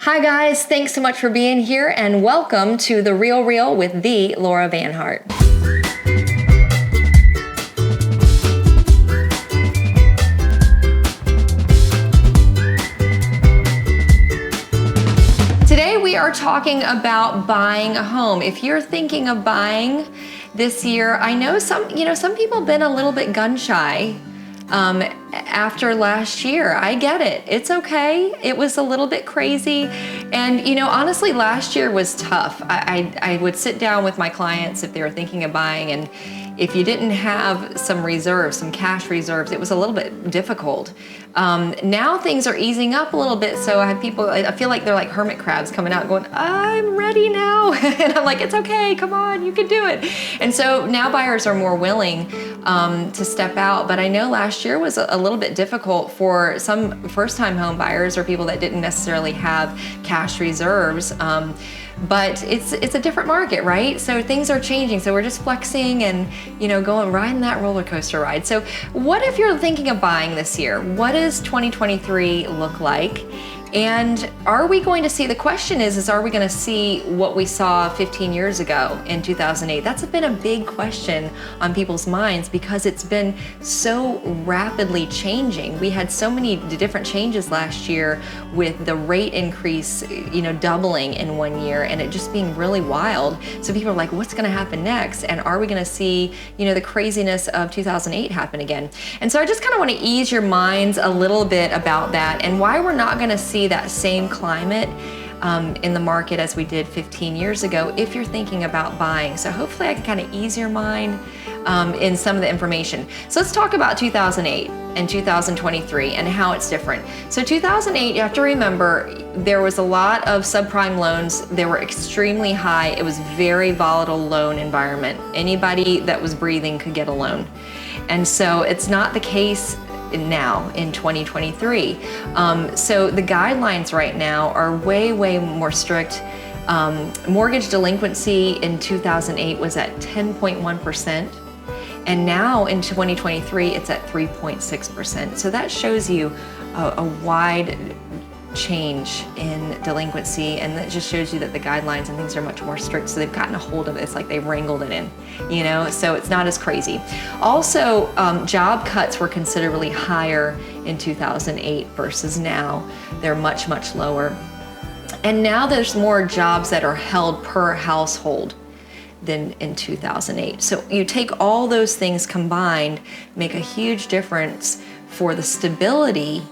Hi guys, thanks so much for being here and welcome to The Real Real with the Laura VanHart. Today we are talking about buying a home. If you're thinking of buying this year, I know some people have been a little bit gun shy after last year. I get it. It's okay. It was a little bit crazy. And honestly, last year was tough. I would sit down with my clients if they were thinking of buying, and if you didn't have some reserves, some cash reserves, it was a little bit difficult. Now things are easing up a little bit, so I have people, I feel like they're like hermit crabs coming out going, I'm ready now. And I'm like, it's okay, come on, you can do it. And so now buyers are more willing to step out, but I know last year was a little bit difficult for some first-time home buyers or people that didn't necessarily have cash reserves. But it's a different market, right? So things are changing. So we're just flexing and riding that roller coaster ride. So what if you're thinking of buying this year? What does 2023 look like? And are we going to see, the question is are we going to see what we saw 15 years ago in 2008? That's been a big question on people's minds because it's been so rapidly changing. We had so many different changes last year with the rate increase, doubling in 1 year and it just being really wild. So people are like, what's going to happen next? And are we going to see, the craziness of 2008 happen again? And so I just kind of want to ease your minds a little bit about that and why we're not going to see that same climate in the market as we did 15 years ago if you're thinking about buying. So hopefully I can kind of ease your mind in some of the information. So let's talk about 2008 and 2023 and how it's different. So 2008, you have to remember, there was a lot of subprime loans. They were extremely high. It was very volatile loan environment. Anybody that was breathing could get a loan. And so it's not the case now in 2023. So the guidelines right now are way more strict. Mortgage delinquency in 2008 was at 10.1%. And now in 2023, it's at 3.6%. So that shows you a wide change in delinquency, and that just shows you that the guidelines and things are much more strict, so they've gotten a hold of it. It's like they've wrangled it in, so it's not as crazy. Also, job cuts were considerably higher in 2008 versus now. They're much lower. And now there's more jobs that are held per household than in 2008. So you take all those things combined, make a huge difference for the stability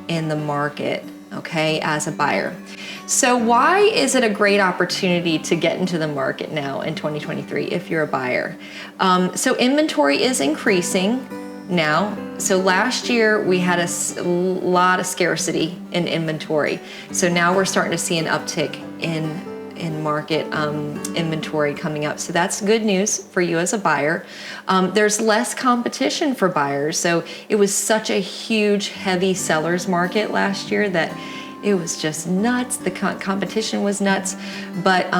in the market, okay, as a buyer. So why is it a great opportunity to get into the market now in 2023 if you're a buyer? So inventory is increasing now. So last year we had a lot of scarcity in inventory. So now we're starting to see an uptick in market inventory coming up. So that's good news for you as a buyer. There's less competition for buyers. So it was such a huge, heavy sellers market last year that it was just nuts. The competition was nuts, but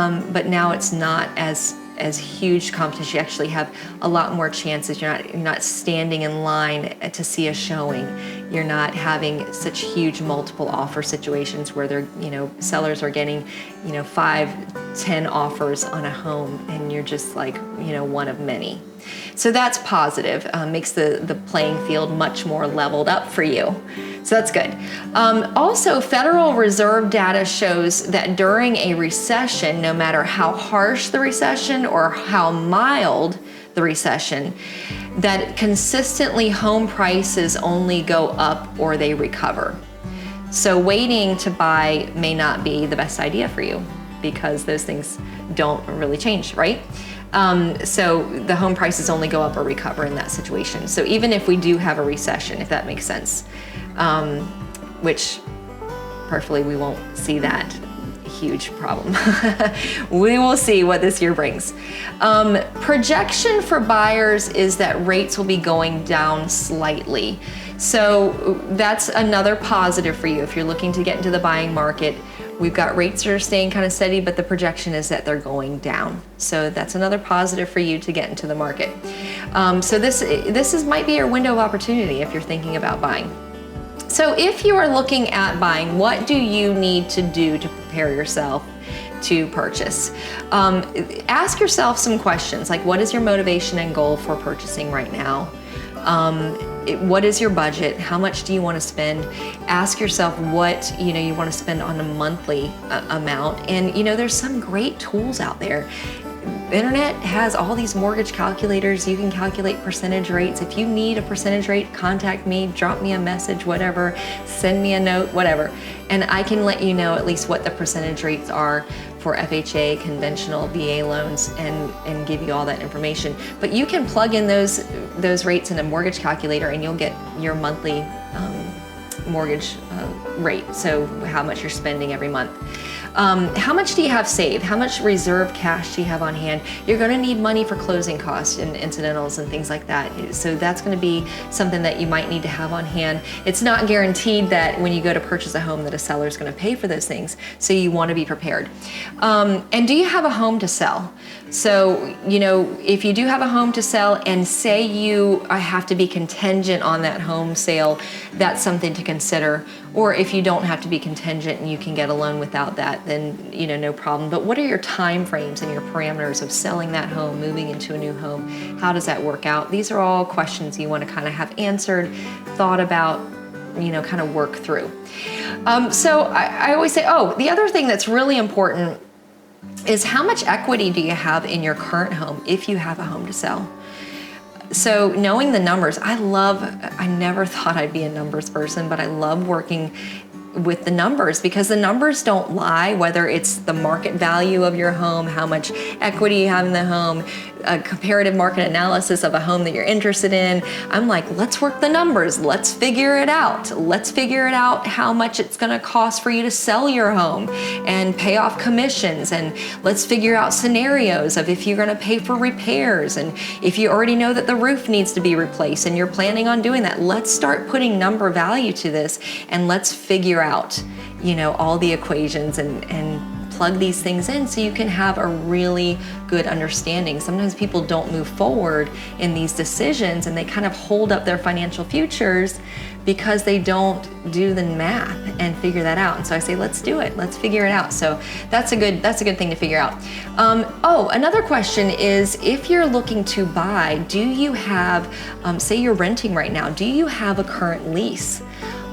now it's not as huge competition. You actually have a lot more chances. You're not standing in line to see a showing. You're not having such huge multiple offer situations where they're, sellers are getting, 5-10 offers on a home and you're just like, one of many. So that's positive, makes the playing field much more leveled up for you. So that's good. Also, Federal Reserve data shows that during a recession, no matter how harsh the recession or how mild the recession, that consistently home prices only go up or they recover. So waiting to buy may not be the best idea for you because those things don't really change, right? So the home prices only go up or recover in that situation. So even if we do have a recession, if that makes sense, which perfectly we won't see that huge problem. We will see what this year brings. Projection for buyers is that rates will be going down slightly. So that's another positive for you if you're looking to get into the buying market. We've got rates that are staying kind of steady, but the projection is that they're going down. So that's another positive for you to get into the market. So this might be your window of opportunity if you're thinking about buying. So if you are looking at buying, what do you need to do to prepare yourself to purchase? Ask yourself some questions like, what is your motivation and goal for purchasing right now? What is your budget? How much do you want to spend? Ask yourself what you want to spend on a monthly amount. And there's some great tools out there. The internet has all these mortgage calculators. You can calculate percentage rates. If you need a percentage rate, contact me, drop me a message, whatever, send me a note, whatever. And I can let you know at least what the percentage rates are for FHA, conventional, VA loans, and give you all that information. But you can plug in those rates in a mortgage calculator and you'll get your monthly mortgage rate, so how much you're spending every month. How much do you have saved? How much reserve cash do you have on hand? You're going to need money for closing costs and incidentals and things like that. So that's going to be something that you might need to have on hand. It's not guaranteed that when you go to purchase a home that a seller is going to pay for those things. So you want to be prepared. And do you have a home to sell? So, if you do have a home to sell and say you have to be contingent on that home sale, that's something to consider. Or if you don't have to be contingent and you can get a loan without that, then, no problem. But what are your time frames and your parameters of selling that home, moving into a new home? How does that work out? These are all questions you want to kind of have answered, thought about, kind of work through. So I always say, the other thing that's really important is how much equity do you have in your current home if you have a home to sell? So knowing the numbers, I never thought I'd be a numbers person, but I love working with the numbers because the numbers don't lie, whether it's the market value of your home, how much equity you have in the home, a comparative market analysis of a home that you're interested in. I'm like, let's work the numbers. Let's figure it out. Let's figure it out how much it's going to cost for you to sell your home and pay off commissions. And let's figure out scenarios of if you're going to pay for repairs. And if you already know that the roof needs to be replaced and you're planning on doing that, let's start putting number value to this and let's figure out, all the equations and plug these things in so you can have a really good understanding. Sometimes people don't move forward in these decisions and they kind of hold up their financial futures because they don't do the math and figure that out. And so I say, let's do it. Let's figure it out. So that's a good thing to figure out. Another question is, if you're looking to buy, do you have, say you're renting right now, do you have a current lease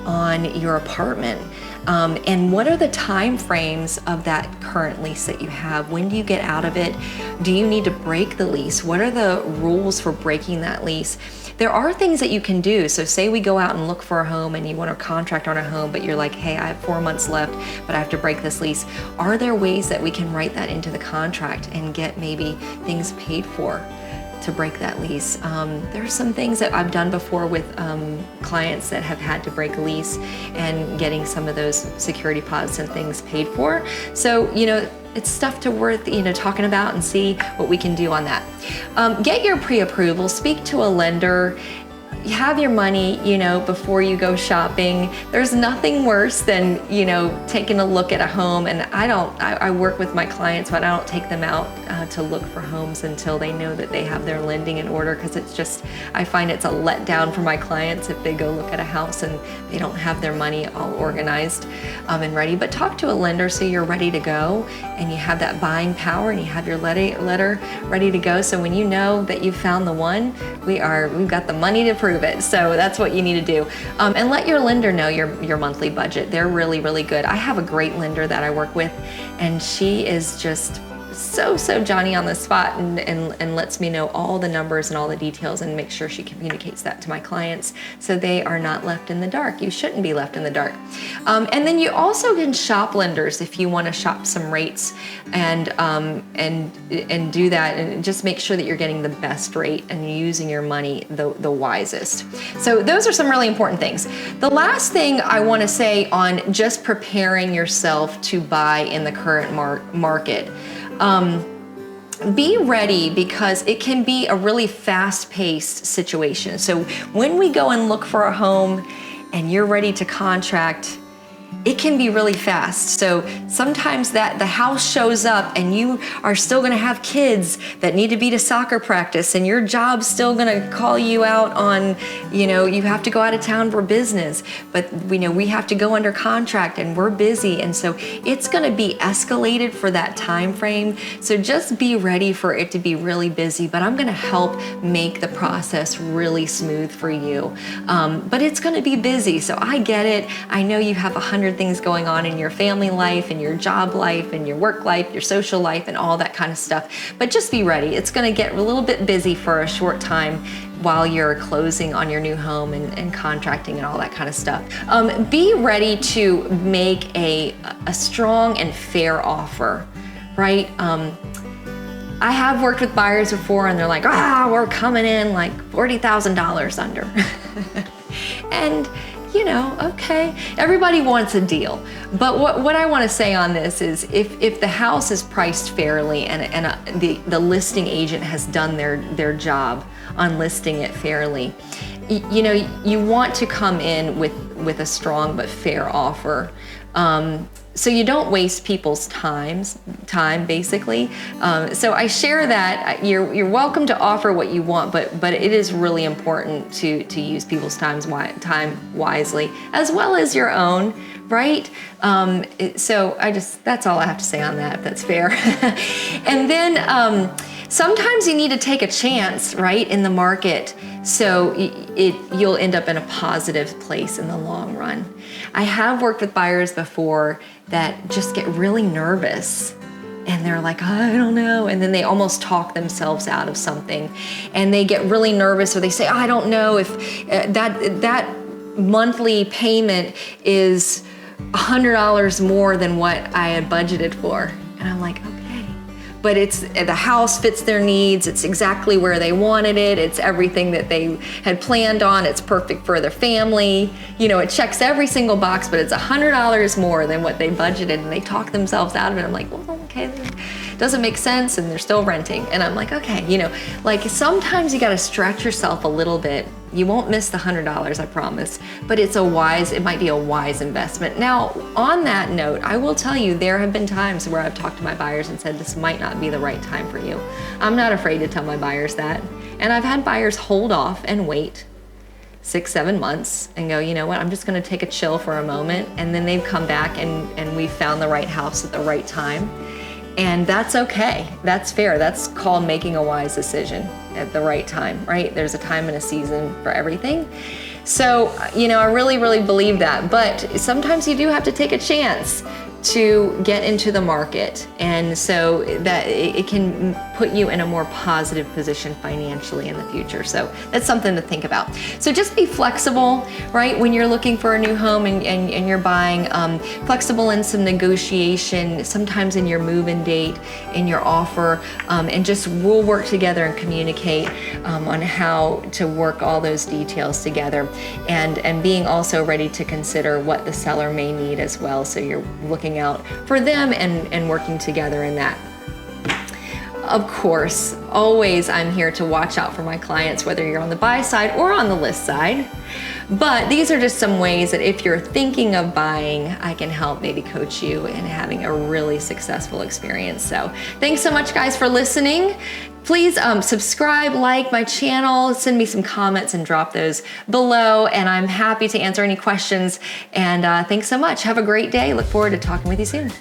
on your apartment? And what are the time frames of that current lease that you have? When do you get out of it? Do you need to break the lease? What are the rules for breaking that lease? There are things that you can do. So say we go out and look for a home and you want to contract on a home, but you're like, hey, I have 4 months left, but I have to break this lease. Are there ways that we can write that into the contract and get maybe things paid for to break that lease? There are some things that I've done before with clients that have had to break a lease and getting some of those security deposits and things paid for. So, it's stuff to worth, talking about and see what we can do on that. Get your pre-approval, speak to a lender. You have your money, before you go shopping. There's nothing worse than, taking a look at a home. And I work with my clients, but I don't take them out to look for homes until they know that they have their lending in order, because I find it's a letdown for my clients if they go look at a house and they don't have their money all organized and ready. But talk to a lender so you're ready to go and you have that buying power and you have your letter ready to go. So when you know that you've found the one, we've got the money to prove it. So that's what you need to do. And let your lender know your monthly budget. They're really, really good. I have a great lender that I work with, and she is just so Johnny on the spot and lets me know all the numbers and all the details and make sure she communicates that to my clients so they are not left in the dark. You shouldn't be left in the dark. And then you also can shop lenders if you want to shop some rates and do that, and just make sure that you're getting the best rate and using your money the wisest. So those are some really important things. The last thing I want to say on just preparing yourself to buy in the current market. Be ready, because it can be a really fast-paced situation. So when we go and look for a home and you're ready to contract, it can be really fast. So sometimes that the house shows up and you are still gonna have kids that need to be to soccer practice, and your job's still gonna call you out on, you have to go out of town for business, but we have to go under contract and we're busy. And so it's gonna be escalated for that time frame. So just be ready for it to be really busy, but I'm gonna help make the process really smooth for you. But it's gonna be busy, so I get it. I know you have 100 things going on in your family life and your job life and your work life, your social life, and all that kind of stuff. But just be ready. It's going to get a little bit busy for a short time while you're closing on your new home and contracting and all that kind of stuff. Be ready to make a strong and fair offer, right? I have worked with buyers before and they're like, we're coming in like $40,000 under. And okay, everybody wants a deal. But what I want to say on this is if the house is priced fairly and the listing agent has done their job on listing it fairly, you want to come in with a strong but fair offer. So you don't waste people's time basically. So I share that you're welcome to offer what you want, but it is really important to use people's time wisely, as well as your own, right? So that's all I have to say on that, if that's fair. And then sometimes you need to take a chance, right, in the market, so you'll end up in a positive place in the long run. I have worked with buyers before that just get really nervous and they're like, I don't know, and then they almost talk themselves out of something, and they get really nervous, or they say, I don't know if that monthly payment is $100 more than what I had budgeted for. And I'm like, okay. But the house fits their needs. It's exactly where they wanted it. It's everything that they had planned on. It's perfect for their family. It checks every single box, but it's $100 more than what they budgeted, and they talk themselves out of it. I'm like, well, okay, it doesn't make sense, and they're still renting. And I'm like, okay, like sometimes you got to stretch yourself a little bit. You won't miss the $100, I promise, but it might be a wise investment. Now, on that note, I will tell you, there have been times where I've talked to my buyers and said, this might not be the right time for you. I'm not afraid to tell my buyers that. And I've had buyers hold off and wait 6-7 months and go, you know what, I'm just gonna take a chill for a moment. And then they've come back and we found the right house at the right time. And that's okay, that's fair. That's called making a wise decision at the right time, right? There's a time and a season for everything. So, I really, really believe that. But sometimes you do have to take a chance to get into the market, and so that it can put you in a more positive position financially in the future. So that's something to think about. So just be flexible, right? When you're looking for a new home and you're buying, flexible in some negotiation, sometimes in your move-in date, in your offer, and just we'll work together and communicate on how to work all those details together, and being also ready to consider what the seller may need as well. So you're looking out for them and working together in that. Of course, always I'm here to watch out for my clients, whether you're on the buy side or on the list side. But these are just some ways that if you're thinking of buying, I can help maybe coach you in having a really successful experience. So thanks so much, guys, for listening. Please subscribe, like my channel, send me some comments and drop those below, and I'm happy to answer any questions. And thanks so much. Have a great day. Look forward to talking with you soon.